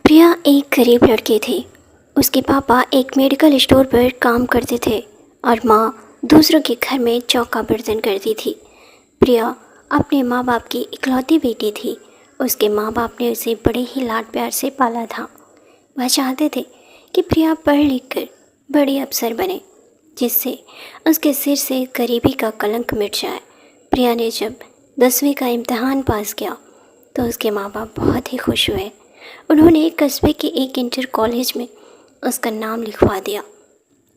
प्रिया एक गरीब लड़की थी। उसके पापा एक मेडिकल स्टोर पर काम करते थे और माँ दूसरों के घर में चौका बर्तन करती थी। प्रिया अपने माँ बाप की इकलौती बेटी थी। उसके माँ बाप ने उसे बड़े ही लाड प्यार से पाला था। वह चाहते थे कि प्रिया पढ़ लिख कर बड़ी अफसर बने, जिससे उसके सिर से गरीबी का कलंक मिट जाए। प्रिया ने जब 10वीं का इम्तहान पास किया तो उसके माँ बाप बहुत ही खुश हुए। उन्होंने कस्बे के एक इंटर कॉलेज में उसका नाम लिखवा दिया।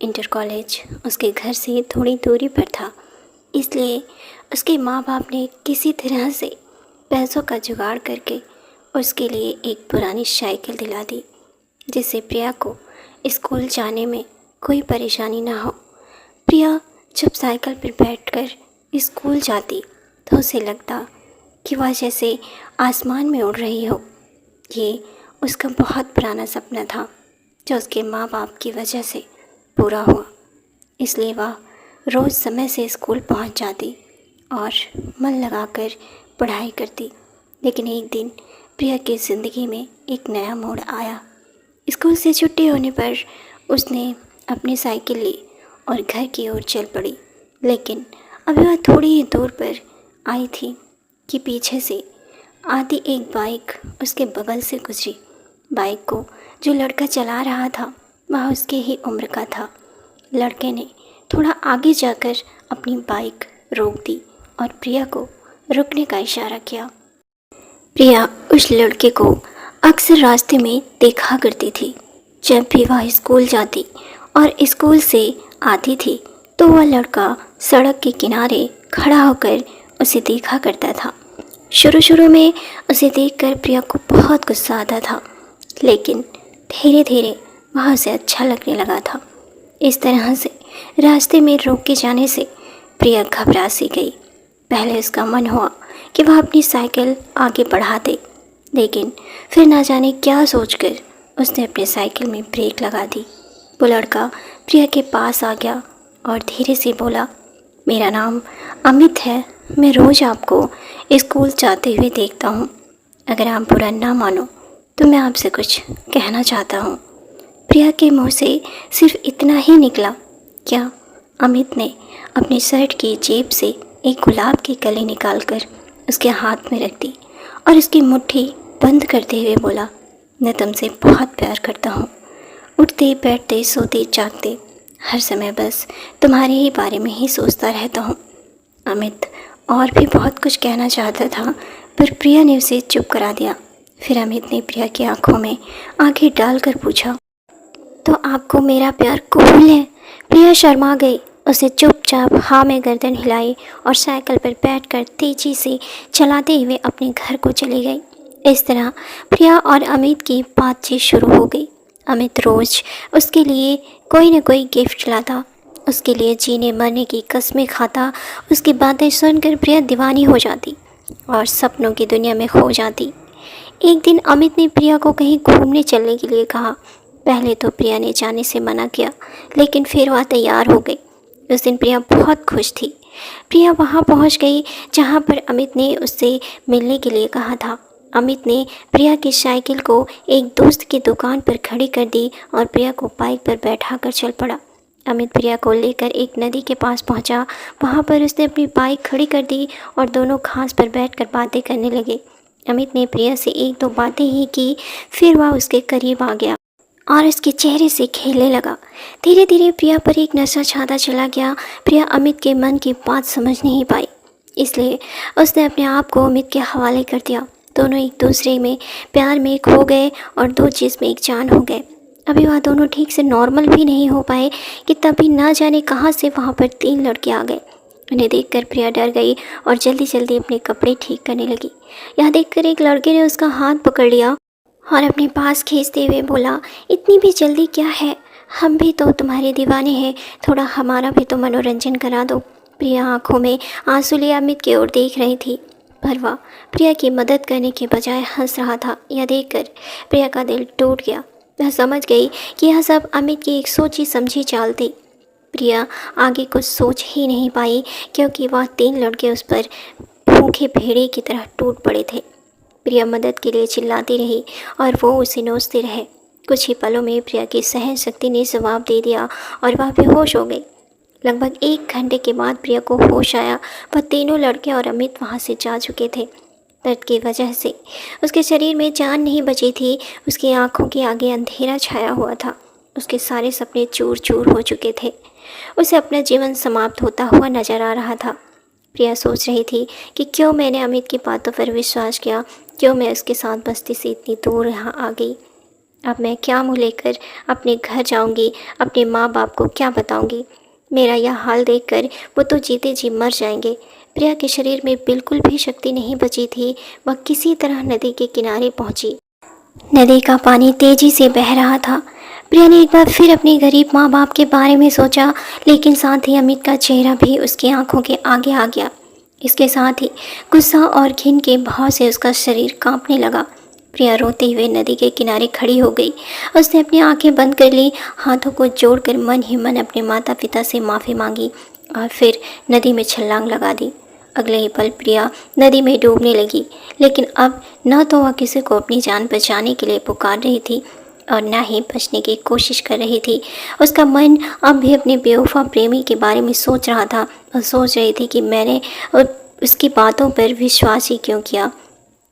इंटर कॉलेज उसके घर से थोड़ी दूरी पर था, इसलिए उसके माँ बाप ने किसी तरह से पैसों का जुगाड़ करके उसके लिए एक पुरानी साइकिल दिला दी, जिससे प्रिया को स्कूल जाने में कोई परेशानी ना हो। प्रिया जब साइकिल पर बैठकर स्कूल जाती तो उसे लगता कि वह जैसे आसमान में उड़ रही हो। ये उसका बहुत पुराना सपना था जो उसके माँ बाप की वजह से पूरा हुआ। इसलिए वह रोज़ समय से स्कूल पहुंच जाती और मन लगाकर पढ़ाई करती। लेकिन एक दिन प्रिया की ज़िंदगी में एक नया मोड़ आया। स्कूल से छुट्टी होने पर उसने अपनी साइकिल ली और घर की ओर चल पड़ी। लेकिन अभी वह थोड़ी ही दूर पर आई थी कि पीछे से आती एक बाइक उसके बगल से गुजरी। बाइक को जो लड़का चला रहा था वह उसके ही उम्र का था। लड़के ने थोड़ा आगे जाकर अपनी बाइक रोक दी और प्रिया को रुकने का इशारा किया। प्रिया उस लड़के को अक्सर रास्ते में देखा करती थी। जब भी वह स्कूल जाती और स्कूल से आती थी तो वह लड़का सड़क के किनारे खड़ा होकर उसे देखा करता था। शुरू में उसे देखकर प्रिया को बहुत गुस्सा आता था, लेकिन धीरे धीरे वह उसे अच्छा लगने लगा था। इस तरह से रास्ते में रोक के जाने से प्रिया घबरा सी गई। पहले उसका मन हुआ कि वह अपनी साइकिल आगे बढ़ा दे, लेकिन फिर ना जाने क्या सोचकर उसने अपनी साइकिल में ब्रेक लगा दी। वो लड़का प्रिया के पास आ गया और धीरे से बोला, मेरा नाम अमित है। मैं रोज़ आपको स्कूल जाते हुए देखता हूँ। अगर आप बुरा ना मानो तो मैं आपसे कुछ कहना चाहता हूँ। प्रिया के मुंह से सिर्फ इतना ही निकला। क्या? अमित ने अपनी शर्ट की जेब से एक गुलाब की कली निकालकर उसके हाथ में रख दी और उसकी मुट्ठी बंद करते हुए बोला, मैं तुमसे बहुत प्यार करता हूँ। उठते बैठते सोते जागते हर समय बस तुम्हारे ही बारे में ही सोचता रहता हूँ। अमित और भी बहुत कुछ कहना चाहता था, पर प्रिया ने उसे चुप करा दिया। फिर अमित ने प्रिया की आंखों में आंखें डालकर पूछा, तो आपको मेरा प्यार कबूल है? प्रिया शर्मा गई। उसे चुपचाप हाँ में गर्दन हिलाई और साइकिल पर बैठकर तेजी से चलाते हुए अपने घर को चली गई। इस तरह प्रिया और अमित की बातचीत शुरू हो गई। अमित रोज़ उसके लिए कोई न कोई गिफ्ट लाता, उसके लिए जीने मरने की कस्में खाता। उसकी बातें सुनकर प्रिया दीवानी हो जाती और सपनों की दुनिया में खो जाती। एक दिन अमित ने प्रिया को कहीं घूमने चलने के लिए कहा। पहले तो प्रिया ने जाने से मना किया, लेकिन फिर वह तैयार हो गई। उस दिन प्रिया बहुत खुश थी। प्रिया वहाँ पहुँच गई जहाँ पर अमित ने उससे मिलने के लिए कहा था। अमित ने प्रिया की साइकिल को एक दोस्त की दुकान पर खड़ी कर दी और प्रिया को बाइक पर बैठा कर चल पड़ा। अमित प्रिया को लेकर एक नदी के पास पहुंचा। वहां पर उसने अपनी बाइक खड़ी कर दी और दोनों घास पर बैठकर बातें करने लगे। अमित ने प्रिया से एक दो बातें ही की, फिर वह उसके करीब आ गया और उसके चेहरे से खेलने लगा। धीरे धीरे प्रिया पर एक नशा छाता चला गया। प्रिया अमित के मन की बात समझ नहीं पाई, इसलिए उसने अपने आप को अमित के हवाले कर दिया। दोनों एक दूसरे में प्यार में खो गए और दो चीज़ में एक जान हो गए। अभी वह दोनों ठीक से नॉर्मल भी नहीं हो पाए कि तभी ना जाने कहाँ से वहाँ पर 3 लड़के आ गए। उन्हें देखकर प्रिया डर गई और जल्दी जल्दी अपने कपड़े ठीक करने लगी। यह देखकर एक लड़के ने उसका हाथ पकड़ लिया और अपने पास खींचते हुए बोला, इतनी भी जल्दी क्या है? हम भी तो तुम्हारे दीवाने हैं, थोड़ा हमारा भी तो मनोरंजन करा दो। प्रिया आंखों में आंसू लिए अमित की ओर देख रही थी, पर वह प्रिया की मदद करने के बजाय हंस रहा था। यह देखकर प्रिया का दिल टूट गया। वह समझ गई कि यह सब अमित की एक सोची समझी चाल थी। प्रिया आगे कुछ सोच ही नहीं पाई, क्योंकि वह 3 लड़के उस पर भूखे भेड़े की तरह टूट पड़े थे। प्रिया मदद के लिए चिल्लाती रही और वो उसे नोचते रहे। कुछ ही पलों में प्रिया की सहन शक्ति ने जवाब दे दिया और वह बेहोश हो गई। लगभग 1 घंटे के बाद प्रिया को होश आया। वह तीनों लड़के और अमित वहाँ से जा चुके थे। दर्द की वजह से उसके शरीर में जान नहीं बची थी। उसकी आंखों के आगे अंधेरा छाया हुआ था। उसके सारे सपने चूर चूर हो चुके थे। उसे अपना जीवन समाप्त होता हुआ नजर आ रहा था। प्रिया सोच रही थी कि क्यों मैंने अमित की बातों पर विश्वास किया, क्यों मैं उसके साथ बस्ती से इतनी दूर यहाँ आ गई। अब मैं क्या मुँह लेकर अपने घर जाऊँगी, अपने माँ बाप को क्या बताऊँगी। मेरा यह हाल देखकर वो तो जीते जी मर जाएंगे। प्रिया के शरीर में बिल्कुल भी शक्ति नहीं बची थी। वह किसी तरह नदी के किनारे पहुंची। नदी का पानी तेजी से बह रहा था। प्रिया ने एक बार फिर अपने गरीब माँ बाप के बारे में सोचा, लेकिन साथ ही अमित का चेहरा भी उसकी आंखों के आगे आ गया। इसके साथ ही गुस्सा और घिन के भाव से उसका शरीर कांपने लगा। प्रिया रोते हुए नदी के किनारे खड़ी हो गई। उसने अपनी आंखें बंद कर ली, हाथों को जोड़कर मन ही मन अपने माता पिता से माफ़ी मांगी और फिर नदी में छलांग लगा दी। अगले ही पल प्रिया नदी में डूबने लगी, लेकिन अब न तो वह किसी को अपनी जान बचाने के लिए पुकार रही थी और न ही बचने की कोशिश कर रही थी। उसका मन अब भी अपने बेवफा प्रेमी के बारे में सोच रहा था और सोच रही थी कि मैंने उसकी बातों पर विश्वास ही क्यों किया,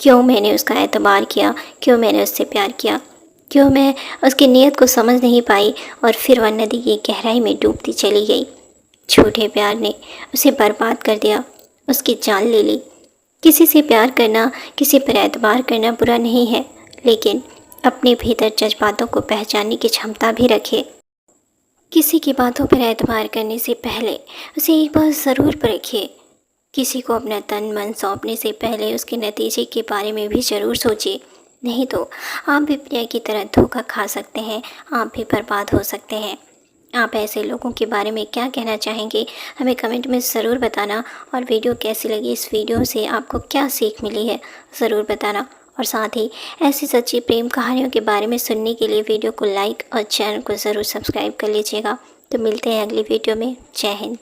क्यों मैंने उसका एतबार किया, क्यों मैंने उससे प्यार किया, क्यों मैं उसकी नीयत को समझ नहीं पाई और फिर वह नदी की गहराई में डूबती चली गई। झूठे प्यार ने उसे बर्बाद कर दिया, उसकी जान ले ली। किसी से प्यार करना, किसी पर एतबार करना बुरा नहीं है, लेकिन अपने भीतर जज्बातों को पहचानने की क्षमता भी रखे। किसी की बातों पर एतबार करने से पहले उसे एक बार ज़रूर परखिए। किसी को अपना तन मन सौंपने से पहले उसके नतीजे के बारे में भी ज़रूर सोचिए, नहीं तो आप भी प्रिया की तरह धोखा खा सकते हैं, आप भी बर्बाद हो सकते हैं। आप ऐसे लोगों के बारे में क्या कहना चाहेंगे, हमें कमेंट में ज़रूर बताना। और वीडियो कैसी लगी, इस वीडियो से आपको क्या सीख मिली है ज़रूर बताना। और साथ ही ऐसी सच्ची प्रेम कहानियों के बारे में सुनने के लिए वीडियो को लाइक और चैनल को ज़रूर सब्सक्राइब कर लीजिएगा। तो मिलते हैं अगली वीडियो में। जय हिंद।